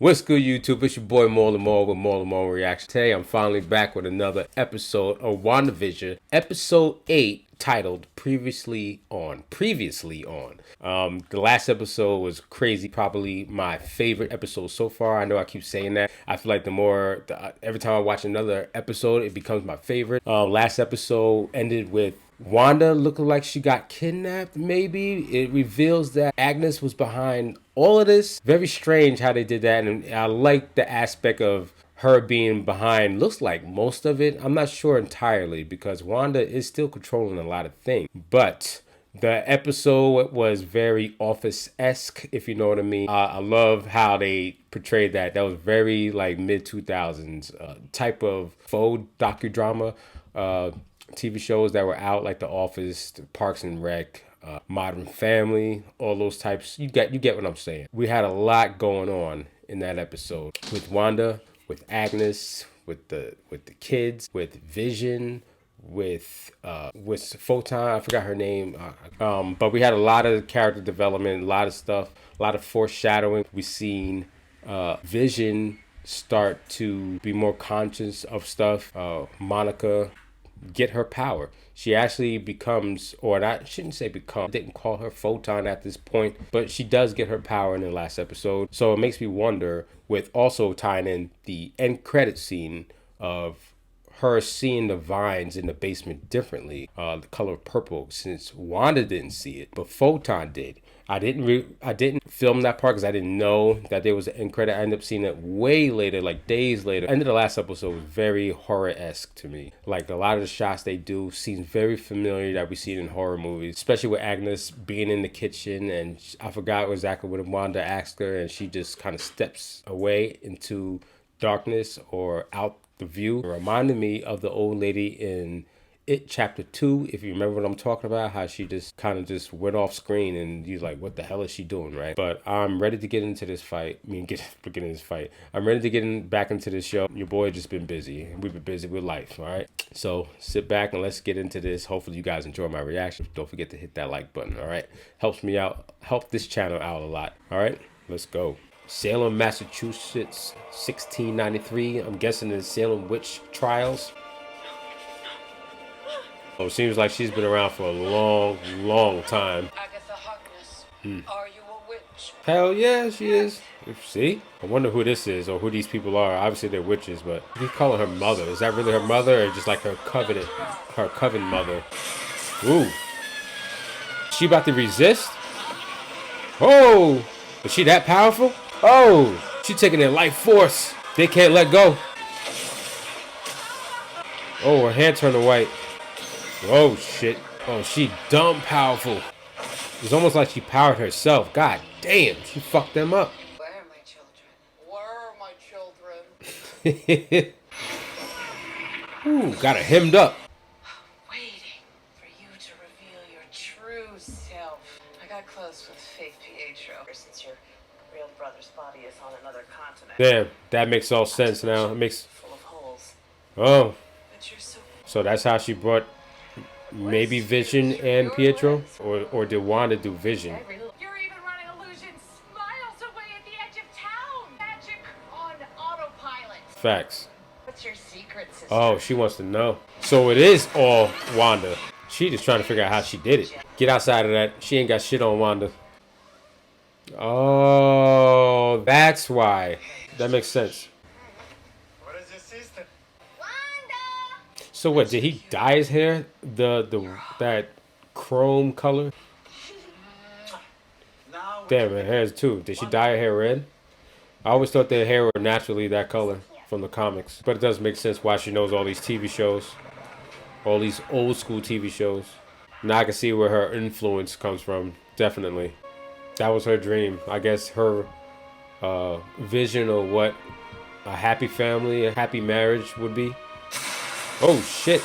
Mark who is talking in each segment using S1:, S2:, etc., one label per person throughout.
S1: What's good, YouTube? It's your boy Maaly Maal with MaalyMaalReactions. Today, I'm finally back with another episode of WandaVision, episode 8, titled Previously On. The last episode was crazy, probably my favorite episode so far. I know I keep saying that. I feel like every time I watch another episode, it becomes my favorite. Last episode ended with Wanda looking like she got kidnapped, maybe. It reveals that Agnes was behind all of this. Very strange how they did that, and I like the aspect of her being behind, looks like most of it. I'm not sure entirely because Wanda is still controlling a lot of things. But the episode was very Office-esque, if you know what I mean. I love how they portrayed that. That was very like mid-2000s type of faux docudrama. TV shows that were out like The Office, Parks and Rec, Modern Family, all those types. You get what I'm saying. We had a lot going on in that episode with Wanda, with Agnes, with the kids, with Vision, with Photon. I forgot her name. But we had a lot of character development, a lot of stuff, a lot of foreshadowing. We seen Vision start to be more conscious of stuff. Monica get her power. She actually becomes, or I shouldn't say become, I didn't call her Photon at this point, but she does get her power in the last episode. So it makes me wonder, with also tying in the end credit scene of her seeing the vines in the basement differently, the color of purple, since Wanda didn't see it, but Photon did. I didn't film that part because I didn't know that there was an end credit. I ended up seeing it way later, like days later. End of the last episode was very horror-esque to me. Like a lot of the shots they do seems very familiar that we see in horror movies, especially with Agnes being in the kitchen, and I forgot exactly what Wanda asked her, and she just kind of steps away into darkness or out the view. It reminded me of the old lady in It Chapter 2, if you remember what I'm talking about, how she just kind of just went off screen and you're like, what the hell is she doing, right? But I'm ready to get into this fight. I'm ready to get back into this show. Your boy just been busy. We've been busy with life, all right? So sit back and let's get into this. Hopefully you guys enjoy my reaction. Don't forget to hit that like button, all right? Helps me out, help this channel out a lot, all right? Let's go. Salem, Massachusetts, 1693. I'm guessing the Salem witch trials. Oh, it seems like she's been around for a long time.
S2: Agatha Harkness, are you a witch?
S1: Hell yeah, she is. See? I wonder who this is or who these people are. Obviously they're witches, but he's calling her mother. Is that really her mother or just like her coven mother? Ooh. She about to resist? Oh! Is she that powerful? Oh! She taking their life force. They can't let go. Oh, her hair turned white. Oh shit. Oh, she dumb powerful. It's almost like she powered herself. God damn, she fucked them up.
S2: Where are my children? Where are my children?
S1: Ooh, got her hemmed up.
S2: Waiting for you to reveal your true self. I got close with Faith Pietro since your real brother's body is on another continent.
S1: Damn, that makes all sense now. It makes
S2: full of holes.
S1: Oh.
S2: But you're
S1: So that's how she brought maybe Vision and Pietro? Or did Wanda do Vision?
S2: You're even running illusions miles away at the edge of town. Magic on autopilot.
S1: Facts.
S2: What's your secret, sister?
S1: Oh, she wants to know. So it is all Wanda. She just trying to figure out how she did it. Get outside of that. She ain't got shit on Wanda. Oh, that's why. That makes sense.
S3: What is your sister?
S2: Wanda!
S1: So what, did he dye his hair that chrome color? Damn, her hair too. Did she dye her hair red? I always thought their hair were naturally that color from the comics. But it does make sense why she knows all these TV shows. All these old school TV shows. Now I can see where her influence comes from. Definitely. That was her dream. I guess her vision of what a happy family, a happy marriage would be. Oh shit.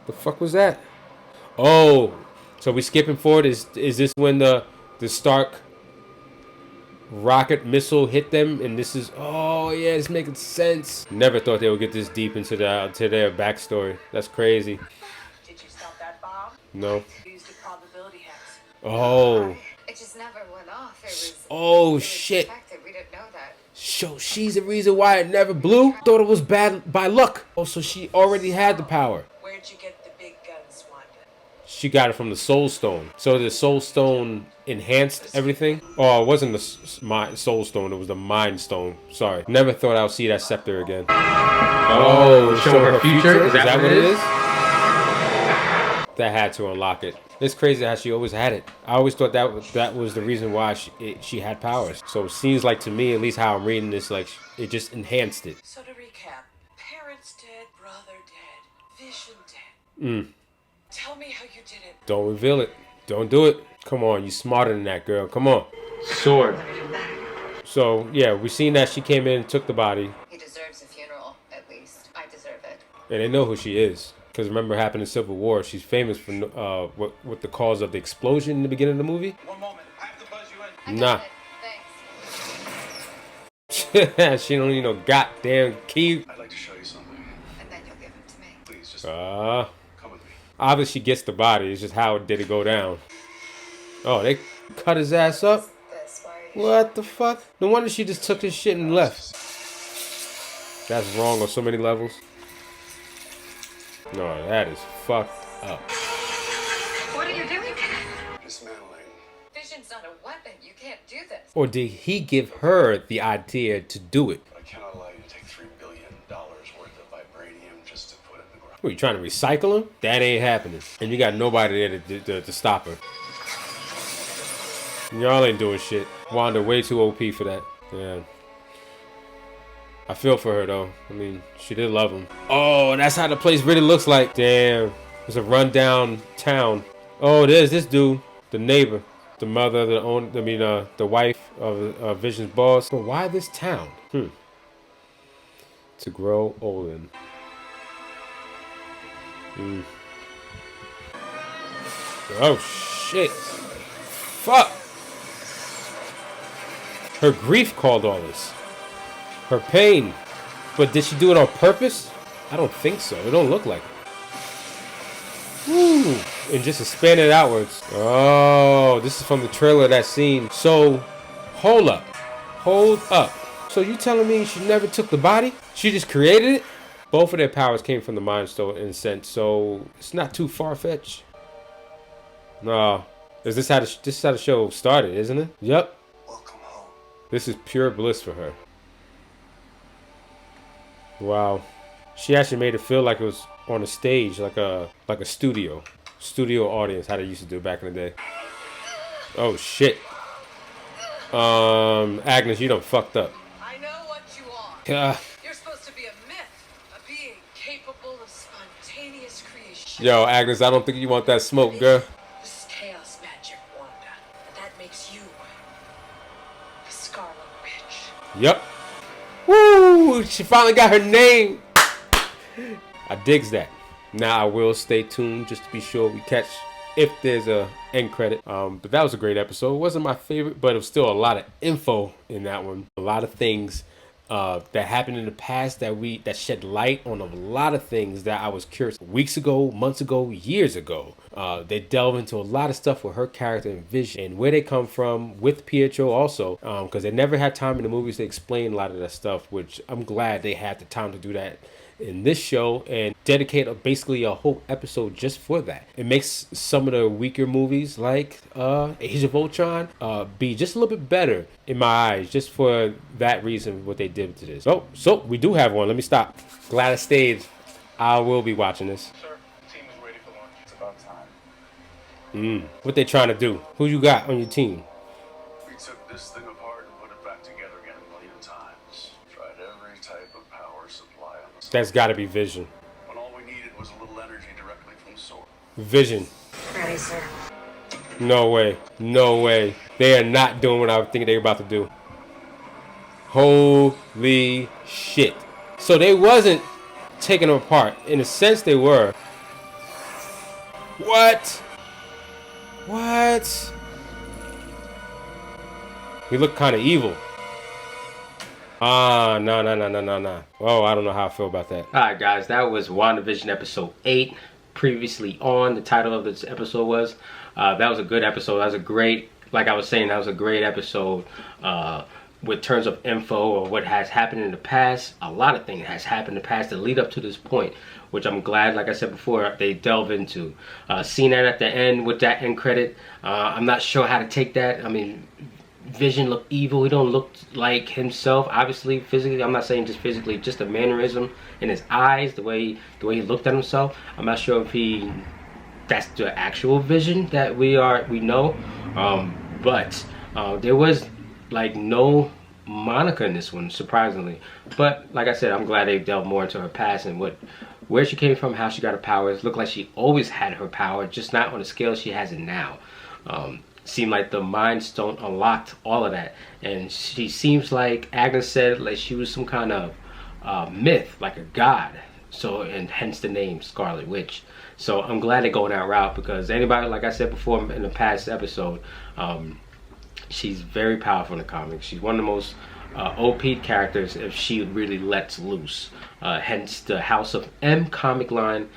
S1: The fuck was that? Oh, so we skipping forward. Is this when the Stark rocket missile hit them? And this is, oh yeah, it's making sense. Never thought they would get this deep into their backstory. That's crazy.
S2: Did you stop that bomb?
S1: No.
S2: Used a probability hex.
S1: Oh.
S2: It's
S4: just never went off. It was.
S1: Oh,
S4: it was
S1: shit.
S4: protected. We didn't know that.
S1: So she's the reason why it never blew? Thought it was bad by luck. Oh, so she already had the power.
S2: Where'd you get the big guns, Wanda?
S1: She got it from the Soul Stone. So the Soul Stone enhanced everything? Oh, it wasn't the Soul Stone. It was the Mind Stone. Sorry. Never thought I would see that scepter again. Oh, show her future? Is that what it is? That had to unlock it. It's crazy how she always had it. I always thought that was the reason why she had powers. So it seems like to me, at least how I'm reading this, like it just enhanced it.
S2: So to recap, parents dead, brother dead, Vision dead. Tell me how you did it.
S1: Don't reveal it. Don't do it. Come on, you smarter than that, girl. Come on. Sword. So yeah, we seen that she came in and took the body.
S4: He deserves a funeral, at least. I deserve it.
S1: And they know who she is. Because remember, what happened in Civil War, she's famous for what the cause of the explosion in the beginning of the movie.
S3: One moment, I have to buzz you in.
S1: Nah.
S4: Thanks.
S1: She don't need no goddamn key.
S3: I'd like to show you something.
S4: And then you'll give him to me.
S3: Please, just
S1: Uh,
S3: come with me.
S1: obviously she gets the body. It's just how did it go down. Oh, they cut his ass up?
S4: This way.
S1: What the fuck? No wonder she just took his shit and left. That's wrong on so many levels. No, that is fucked up.
S4: What are you doing?
S3: Dismantling.
S4: Vision's not a weapon. You can't do this.
S1: Or did he give her the idea to do it?
S3: But I cannot allow you to take $3 billion worth of vibranium just to put it in the ground.
S1: What, you trying to recycle him? That ain't happening. And you got nobody there to stop her. Y'all ain't doing shit. Wanda way too OP for that. Yeah. I feel for her though. I mean, she did love him. Oh, that's how the place really looks like. Damn. It's a rundown town. Oh, there's this dude, the neighbor, the mother, the wife of Vision's boss. But why this town? To grow old in. Oh shit. Fuck. Her grief called all this. Her pain. But did she do it on purpose? I don't think so. It don't look like it. Woo. And just expand it outwards. Oh, this is from the trailer of that scene. So, hold up. Hold up. So you telling me she never took the body? She just created it? Both of their powers came from the Mind Stone in a sense, so it's not too far-fetched. No. This is how the show started, isn't it? Yep.
S3: Welcome home.
S1: This is pure bliss for her. Wow. She actually made it feel like it was on a stage, like a studio audience, how they used to do it back in the day. Oh shit. Agnes, you done fucked up.
S2: I know what you are. You're supposed to be a myth, a being capable of spontaneous creation.
S1: Yo, Agnes, I don't think you want that smoke, girl.
S2: This is chaos magic, Wanda. And that makes you the Scarlet Witch.
S1: Yep. Woo! She finally got her name. I digs that. Now I will stay tuned just to be sure we catch if there's a end credit. But that was a great episode. It wasn't my favorite, but it was still a lot of info in that one. A lot of things that happened in the past that shed light on a lot of things that I was curious weeks ago, months ago, years ago. They delve into a lot of stuff with her character and Vision and where they come from with Pietro also, because they never had time in the movies to explain a lot of that stuff, which I'm glad they had the time to do that in this show and dedicate basically a whole episode just for that. It makes some of the weaker movies like Age of Ultron be just a little bit better in my eyes, just for that reason what they did to this. Oh, so we do have one. Let me stop. Glad I stayed. I will be watching this.
S3: Sir, the team is ready for launch. It's about time.
S1: What they trying to do? Who you got on your team?
S3: We took this thing apart and put it back together again a million times. Tried every type of power supply on the
S1: That's got to be Vision.
S3: when all we needed was a little energy directly from the source.
S1: Vision.
S4: Ready, sir.
S1: No way. No way. They are not doing what I was thinking they were about to do. Holy shit. So they wasn't taking them apart. In a sense, they were. What? What? He looked kind of evil. No. Oh, I don't know how I feel about that. Alright, guys. That was WandaVision episode 8. Previously on, the title of this episode was. That was a good episode. That was a great like I was saying, that was a great episode. With terms of info or what has happened in the past, a lot of things has happened in the past that lead up to this point, which I'm glad, like I said before, they delve into. Seeing that at the end with that end credit, I'm not sure how to take that. I mean, Vision looked evil. He don't look like himself, obviously, physically. I'm not saying just physically, just the mannerism in his eyes, the way he looked at himself. I'm not sure if that's the actual Vision that we know. But there was like no Monica in this one, surprisingly. But like I said, I'm glad they delved more into her past and where she came from, how she got her powers. Looked like she always had her power, just not on the scale she has it now. Seemed like the Mind Stone unlocked all of that, and she seems like Agnes said, like she was some kind of myth, like a god. So, and hence the name Scarlet Witch. So I'm glad they're going that route, because anybody, like I said before in the past episode, she's very powerful in the comics. She's one of the most OP characters if she really lets loose. Hence the House of M comic line.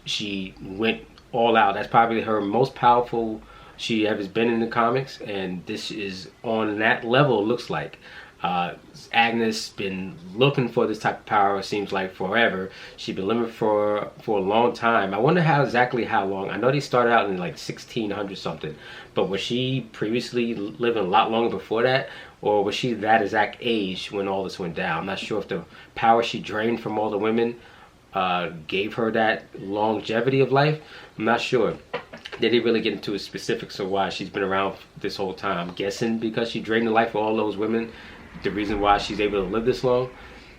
S1: She went all out. That's probably her most powerful she ever been in the comics, and this is on that level. It looks like Agnes been looking for this type of power. It seems like forever. She's been living for a long time. I wonder exactly how long. I know they started out in like 1600 something, but was she previously living a lot longer before that, or was she that exact age when all this went down? I'm not sure if the power she drained from all the women gave her that longevity of life. I'm not sure. They didn't really get into the specifics of why she's been around this whole time. I'm guessing because she drained the life of all those women, the reason why she's able to live this long.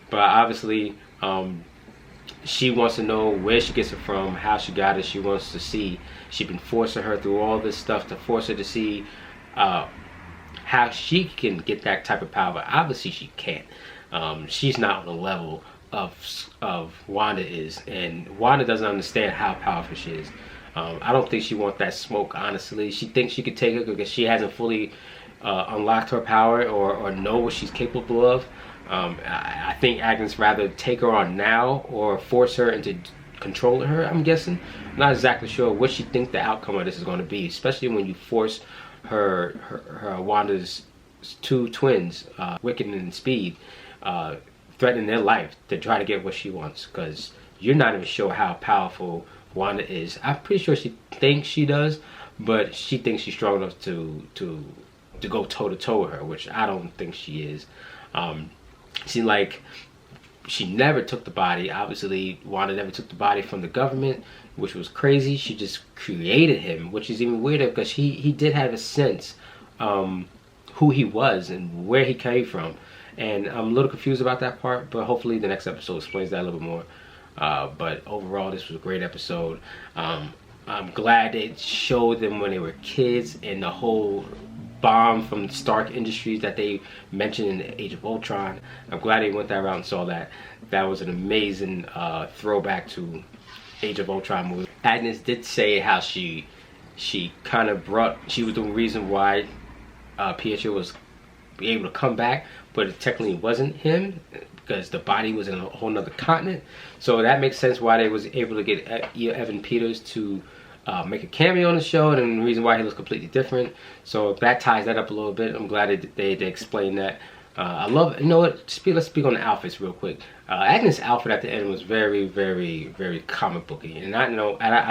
S1: But obviously, she wants to know where she gets it from, how she got it. She wants to see. She's been forcing her through all this stuff to force her to see how she can get that type of power. Obviously, she can't. She's not on the level of Wanda is, and Wanda doesn't understand how powerful she is. I don't think she wants that smoke, honestly. She thinks she could take it because she hasn't fully unlocked her power or know what she's capable of. I think Agnes rather take her on now or force her into controlling her, I'm guessing. I'm not exactly sure what she thinks the outcome of this is going to be, especially when you force her Wanda's two twins, Wiccan and Speed, threatening their life to try to get what she wants, because you're not even sure how powerful Wanda is. I'm pretty sure she thinks she does, but she thinks she's strong enough to go toe to toe with her, which I don't think she is. Seems like she never took the body. Obviously, Wanda never took the body from the government, which was crazy. She just created him, which is even weirder because he did have a sense who he was and where he came from. And I'm a little confused about that part, but hopefully the next episode explains that a little bit more. But overall, this was a great episode. I'm glad they showed them when they were kids, and the whole bomb from Stark Industries that they mentioned in the Age of Ultron. I'm glad they went that route and saw that. That was an amazing throwback to Age of Ultron movie. Agnes did say how she kind of she was the reason why Pietro was able to come back, but it technically wasn't him, because the body was in a whole nother continent. So that makes sense why they was able to get Evan Peters to make a cameo on the show, and the reason why he looks completely different. So that ties that up a little bit. I'm glad they explained that. I love, you know what, let's speak on the outfits real quick. Agnes' outfit at the end was very, very, very comic booky, and I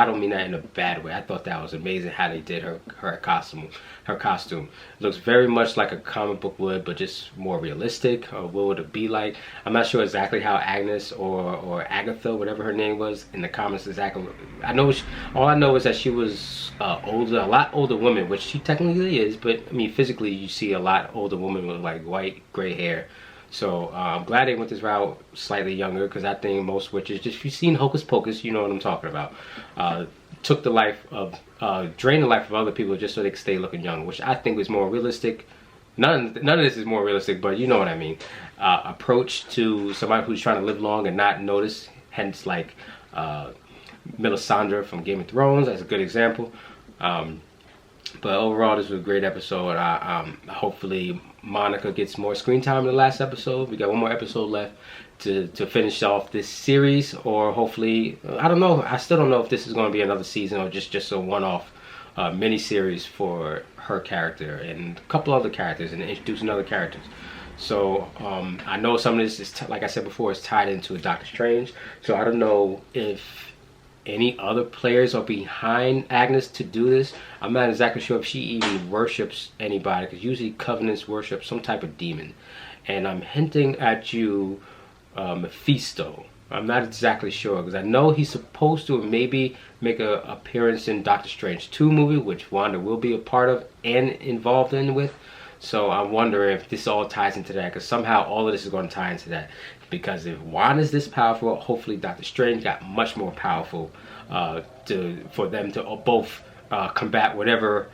S1: don't mean that in a bad way. I thought that was amazing how they did her costume. It looks very much like a comic book would, but just more realistic. What would it be like? I'm not sure exactly how Agnes or Agatha, whatever her name was, in the comics exactly. All I know is that she was older, a lot older woman, which she technically is, but I mean physically you see a lot older woman with like white, gray hair. So I'm glad they went this route, slightly younger, because I think most witches, just if you've seen Hocus Pocus, you know what I'm talking about. Took the life of, drained the life of other people just so they could stay looking young, which I think was more realistic. None of this is more realistic, but you know what I mean. Approach to somebody who's trying to live long and not notice, hence like Melisandre from Game of Thrones, that's a good example. But overall, this was a great episode. Hopefully Monica gets more screen time in the last episode. We got one more episode left to finish off this series, or hopefully, I don't know. I still don't know if this is going to be another season or just a one-off miniseries for her character and a couple other characters, and introducing other characters. So I know some of this is, like I said before, is tied into Doctor Strange. So I don't know if any other players are behind Agnes to do this. I'm not exactly sure if she even worships anybody, because usually Covenants worship some type of demon. And I'm hinting at you, Mephisto. I'm not exactly sure, because I know he's supposed to maybe make an appearance in Doctor Strange 2 movie, which Wanda will be a part of and involved in with. So I wonder if this all ties into that, because somehow all of this is going to tie into that. Because if Wanda's this powerful, hopefully Doctor Strange got much more powerful for them to both combat whatever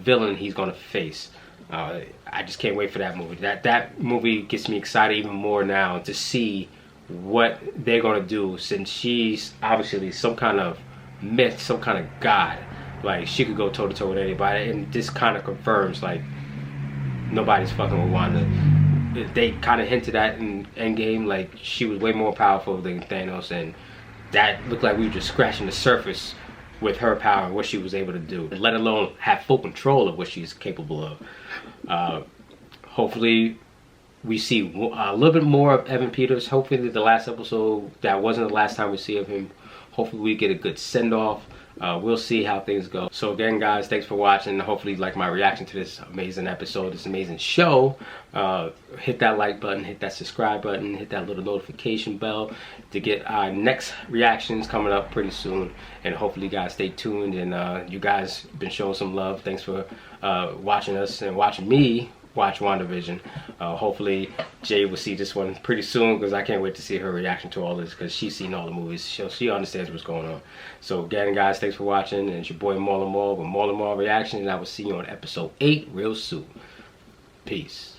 S1: villain he's going to face. I just can't wait for that movie. That movie gets me excited even more now to see what they're going to do, since she's obviously some kind of myth, some kind of god. Like, she could go toe to toe with anybody, and this kind of confirms, like, nobody's fucking with Wanda. They kind of hinted at in Endgame, like, she was way more powerful than Thanos, and that looked like we were just scratching the surface with her power and what she was able to do, let alone have full control of what she's capable of. Hopefully we see a little bit more of Evan Peters. Hopefully the last episode, that wasn't the last time we see of him. Hopefully we get a good send-off. We'll see how things go. So again, guys, thanks for watching. Hopefully you like my reaction to this amazing episode, this amazing show. Hit that like button, hit that subscribe button, hit that little notification bell to get our next reactions coming up pretty soon. And hopefully you guys stay tuned, and you guys been showing some love. Thanks for watching us and watching me watch WandaVision. Hopefully Jay will see this one pretty soon, because I can't wait to see her reaction to all this, because she's seen all the movies. She understands what's going on. So again, guys, thanks for watching, and it's your boy Maaly Maal with MaalyMaalReactions, and I will see you on episode 8 real soon. Peace.